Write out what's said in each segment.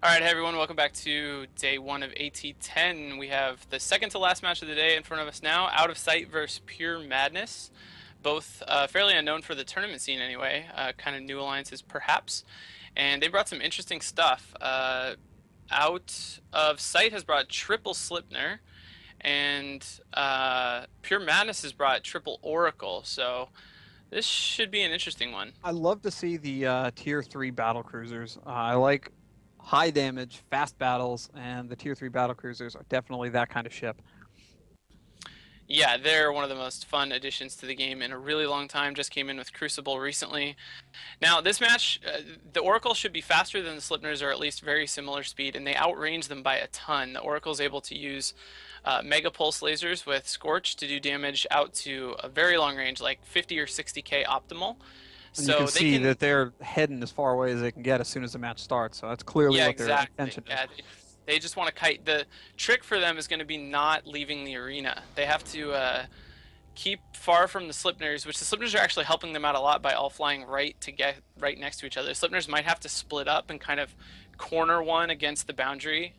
All right, hey everyone, welcome back to day one of AT10. We have the second to last match of the day in front of us now, Out of Sight versus Pure Madness. Both fairly unknown for the tournament scene anyway, kind of new alliances perhaps. And they brought some interesting stuff. Out of Sight has brought triple Slipner, and Pure Madness has brought triple Oracle, so this should be an interesting one. I love to see the tier 3 battle cruisers. I like high damage, fast battles, and the tier 3 battle cruisers are definitely that kind of ship. Yeah, they're one of the most fun additions to the game in a really long time. Just came in with Crucible recently. Now, this match, the Oracle should be faster than the Slipners, or at least very similar speed, and they outrange them by a ton. The Oracle's able to use Mega Pulse lasers with Scorch to do damage out to a very long range, like 50 or 60k optimal. And you So can they see can, that they're heading as far away as they can get as soon as the match starts. So that's clearly yeah, what their exactly. intention is. Yeah, they just want to kite. The trick for them is going to be not leaving the arena. They have to keep far from the Slipners, which the Slipners are actually helping them out a lot by all flying right to get right next to each other. Slipners might have to split up and kind of corner one against the boundary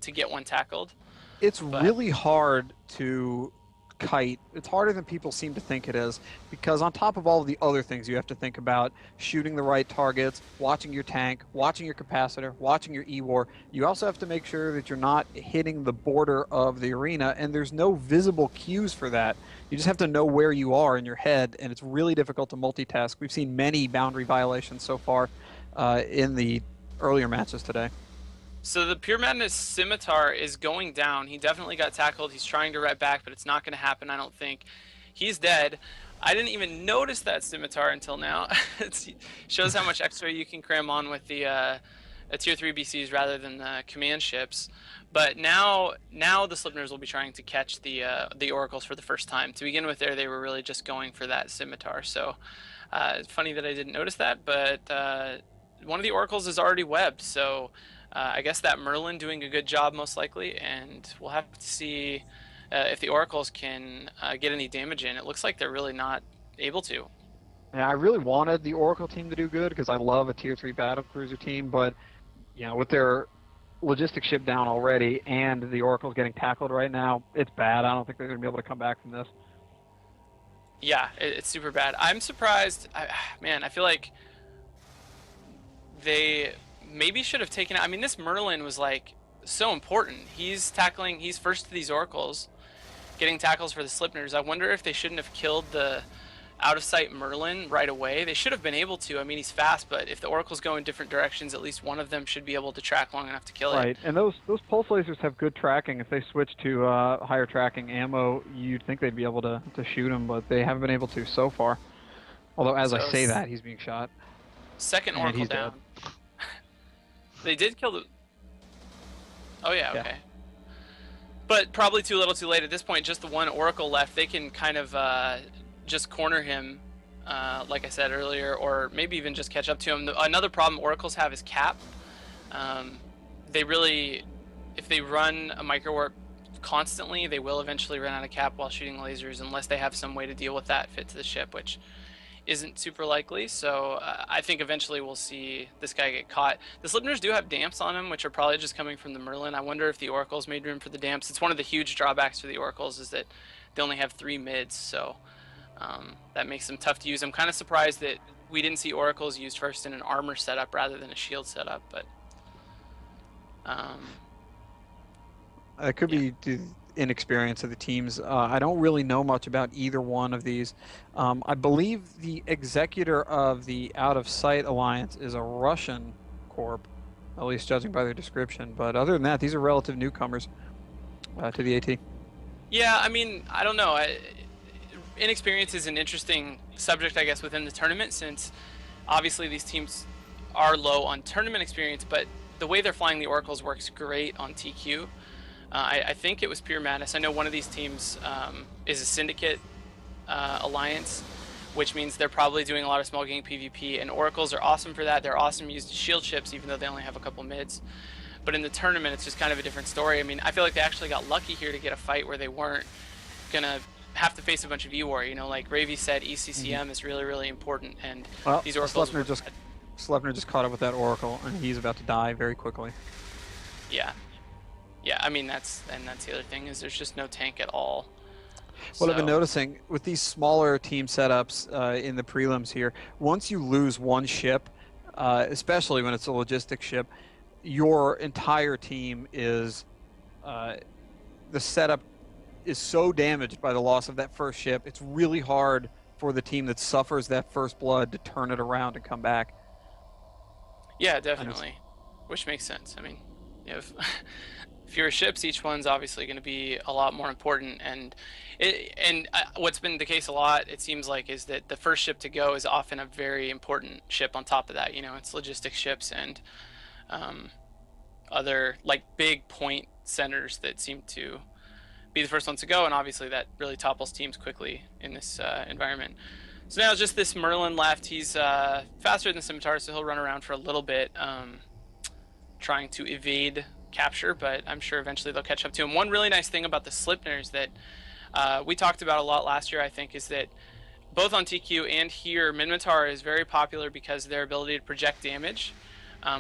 to get one tackled. It's But really hard to kite. It's harder than people seem to think it is because on top of all of the other things you have to think about, shooting the right targets, watching your tank, watching your capacitor, watching your E-War, you also have to make sure that you're not hitting the border of the arena, and there's no visible cues for that. You just have to know where you are in your head, and it's really difficult to multitask. We've seen many boundary violations so far in the earlier matches today. so the Pure Madness Scimitar is going down. He definitely got tackled. He's trying to ret back, but it's not going to happen, I don't think. He's dead. I didn't even notice that Scimitar until now. It shows how much extra you can cram on with the tier 3 BCs rather than the command ships. But now the Slipners will be trying to catch the Oracles for the first time. To begin with, they were really just going for that Scimitar. So it's funny that I didn't notice that, but one of the Oracles is already webbed. So I guess that Merlin doing a good job most likely, and we'll have to see if the Oracles can get any damage in. It looks like they're really not able to. Yeah, I really wanted the Oracle team to do good because I love a tier 3 battle cruiser team, but with their logistics ship down already and the Oracle's getting tackled right now, it's bad. I don't think they're going to be able to come back from this. Yeah, it's super bad. I'm surprised. Man, I feel like they maybe should have taken it. I mean, this Merlin was like so important. He's tackling. He's first to these Oracles, getting tackles for the Slipners. I wonder if they shouldn't have killed the out of sight Merlin right away. They should have been able to. I mean, he's fast, but if the Oracles go in different directions, at least one of them should be able to track long enough to kill it. Right, and those pulse lasers have good tracking. If they switch to higher tracking ammo, you'd think they'd be able to shoot him, but they haven't been able to so far. Although, as I So say that, he's being shot. second And Oracle he's dead. down. They did kill the. Oh yeah, Yeah. okay. But probably too little too late. At this point, just the one Oracle left. They can kind of just corner him, like I said earlier, or maybe even just catch up to him. Another problem Oracles have is cap. They really, if they run a micro warp constantly, they will eventually run out of cap while shooting lasers, unless they have some way to deal with that fit to the ship, which isn't super likely. So I think eventually we'll see this guy get caught. The Slipners do have damps on him, which are probably just coming from the Merlin. I wonder if the Oracles made room for the damps. It's one of the huge drawbacks for the Oracles is that they only have 3 mids, so that makes them tough to use. I'm kind of surprised that we didn't see Oracles used first in an armor setup rather than a shield setup, but It could yeah. be the inexperience of the teams. I don't really know much about either one of these. I believe the executor of the Out of Sight Alliance is a Russian corp, at least judging by their description. But other than that, these are relative newcomers to the AT. Yeah, I mean, I don't know. Inexperience is an interesting subject, I guess, within the tournament, since obviously these teams are low on tournament experience, but the way they're flying the Oracles works great on TQ. I think it was Pure Madness. I know one of these teams is a Syndicate alliance, which means they're probably doing a lot of small gang PvP, and Oracles are awesome for that. They're awesome used as shield ships, even though they only have a couple mids. But in the tournament, it's just kind of a different story. I mean, I feel like they actually got lucky here to get a fight where they weren't going to have to face a bunch of E-War. You know, like Ravy said, ECCM is really, really important, and Well, these Oracles Slipner just Sleipnir just caught up with that Oracle, and he's about to die very quickly. Yeah. Yeah, I mean, that's the other thing, is there's just no tank at all. What I've been So, noticing with these smaller team setups in the prelims here, once you lose one ship, especially when it's a logistics ship, your entire team is the setup is so damaged by the loss of that first ship. It's really hard for the team that suffers that first blood to turn it around and come back. yeah, definitely. Which makes sense. I mean, you have fewer ships, each one's obviously going to be a lot more important. And what's been the case a lot, it seems like, is that the first ship to go is often a very important ship on top of that. You know, it's logistics ships and other like big point centers that seem to be the first ones to go, and obviously that really topples teams quickly in this environment. So now just this Merlin left. He's faster than Scimitar, so he'll run around for a little bit, trying to evade capture, but I'm sure eventually they'll catch up to him. One really nice thing about the Sleipnirs that we talked about a lot last year, I think, is that both on TQ and here, Minmatar is very popular because of their ability to project damage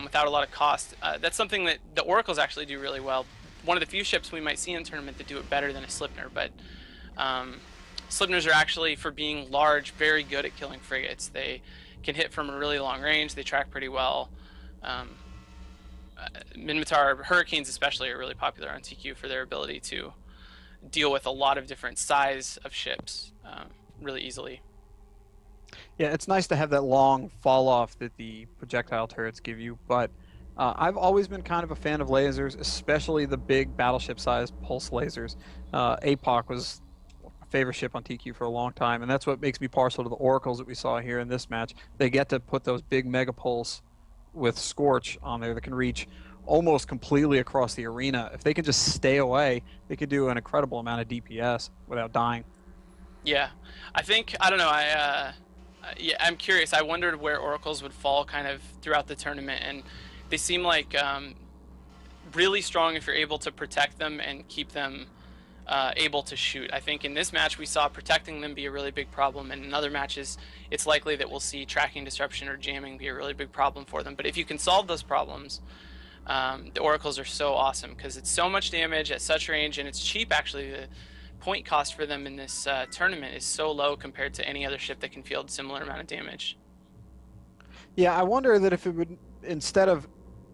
without a lot of cost. That's something that the Oracles actually do really well. One of the few ships we might see in the tournament that do it better than a Sleipnir, but Sleipnirs are actually, for being large, very good at killing frigates. They can hit from a really long range, they track pretty well. Minmatar, Hurricanes especially, are really popular on TQ for their ability to deal with a lot of different size of ships really easily. Yeah, it's nice to have that long fall off that the projectile turrets give you, but I've always been kind of a fan of lasers, especially the big battleship-sized pulse lasers. APOC was a favorite ship on TQ for a long time, and that's what makes me partial to the Oracles that we saw here in this match. They get to put those big mega pulse with Scorch on there that can reach almost completely across the arena. If they can just stay away, they could do an incredible amount of DPS without dying. Yeah, I think, I don't know, yeah, I'm curious. I wondered where Oracles would fall kind of throughout the tournament, and they seem like really strong if you're able to protect them and keep them able to shoot. I think in this match we saw protecting them be a really big problem, and in other matches it's likely that we'll see tracking disruption or jamming be a really big problem for them. But if you can solve those problems, the Oracles are so awesome because it's so much damage at such range, and it's cheap actually. The point cost for them in this tournament is so low compared to any other ship that can field similar amount of damage. Yeah, I wonder that if it would, instead of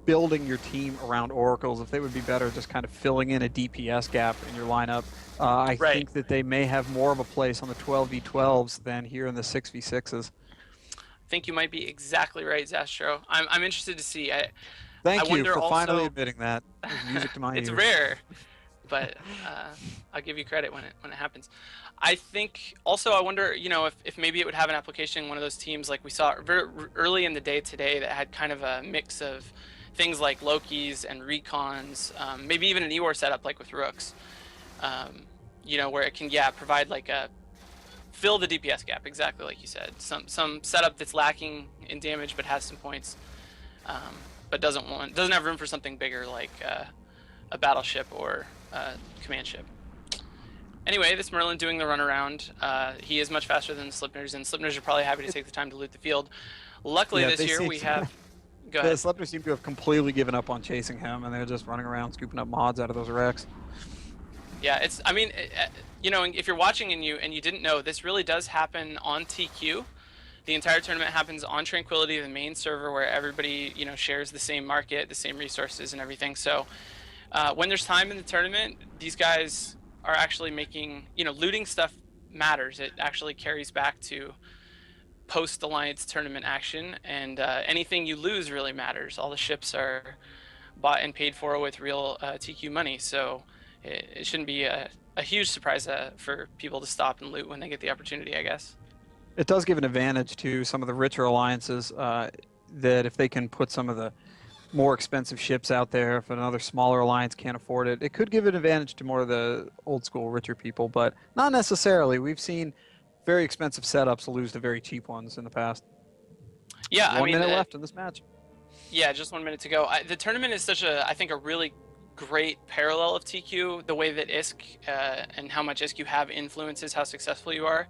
building your team around Oracles, if they would be better just kind of filling in a DPS gap in your lineup. I think that they may have more of a place on the 12v12s than here in the 6v6s. I think you might be exactly right, Zastro. I'm interested to see. Thank you for also, finally admitting that. It was music to my it's ears. rare, but I'll give you credit when it happens. I think also, I wonder, you know, if maybe it would have an application in one of those teams like we saw very early in the day today that had kind of a mix of things like Lokis and Recons, maybe even an Ewar setup like with Rooks, you know, where it can, yeah, provide like a, fill the DPS gap, exactly like you said. Some setup that's lacking in damage but has some points, but doesn't have room for something bigger like a battleship or a command ship. Anyway, this Merlin doing the runaround, he is much faster than the Sleipnirs, and Sleipnirs are probably happy to take the time to loot the field. Luckily, Yeah, this year we have... Go The ahead. Sleipnirs seem to have completely given up on chasing him, and they're just running around scooping up mods out of those wrecks. Yeah, it's, I mean, you know, if you're watching and you didn't know, this really does happen on TQ. The entire tournament happens on Tranquility, the main server where everybody, you know, shares the same market, the same resources and everything. So when there's time in the tournament, these guys are actually making, you know, looting stuff matters. It actually carries back to post-Alliance tournament action, and anything you lose really matters. All the ships are bought and paid for with real TQ money, so it shouldn't be a huge surprise for people to stop and loot when they get the opportunity, I guess. It does give an advantage to some of the richer alliances that if they can put some of the more expensive ships out there, if another smaller alliance can't afford it, it could give an advantage to more of the old school richer people, but not necessarily. We've seen very expensive setups lose to very cheap ones in the past. Yeah, I mean, 1 minute left in this match. Yeah, just 1 minute to go. The tournament is such a, I think, a really great parallel of TQ. The way that ISK and how much ISK you have influences how successful you are.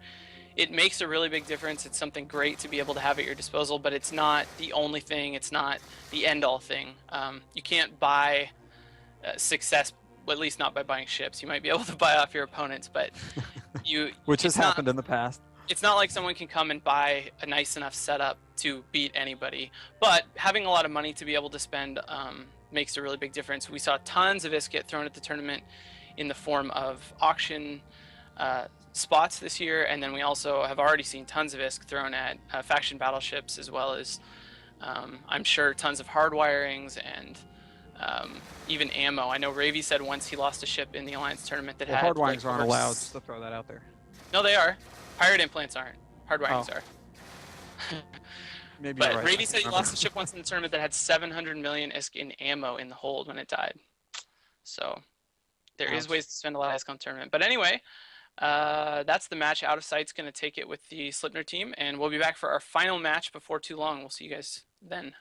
it makes a really big difference. It's something great to be able to have at your disposal, but it's not the only thing. It's not the end-all thing. You can't buy success, well, at least not by buying ships. You might be able to buy off your opponents, but Which has it's not. happened in the past. It's not like someone can come and buy a nice enough setup to beat anybody. But having a lot of money to be able to spend makes a really big difference. We saw tons of ISK get thrown at the tournament in the form of auction spots this year, and then we also have already seen tons of ISK thrown at faction battleships, as well as I'm sure tons of hardwirings and even ammo. I know Ravy said once he lost a ship in the Alliance tournament that had hardwirings like, aren't allowed, just to throw that out there. No, they are. Pirate implants aren't. Hardwirings are. Maybe but you're right. Ravy said he lost a ship once in the tournament that had 700 million ISK in ammo in the hold when it died. So there is ways to spend a lot of ISK on the tournament. But anyway, that's the match. Out of Sight's going to take it with the Slipner team, and we'll be back for our final match before too long. We'll see you guys then.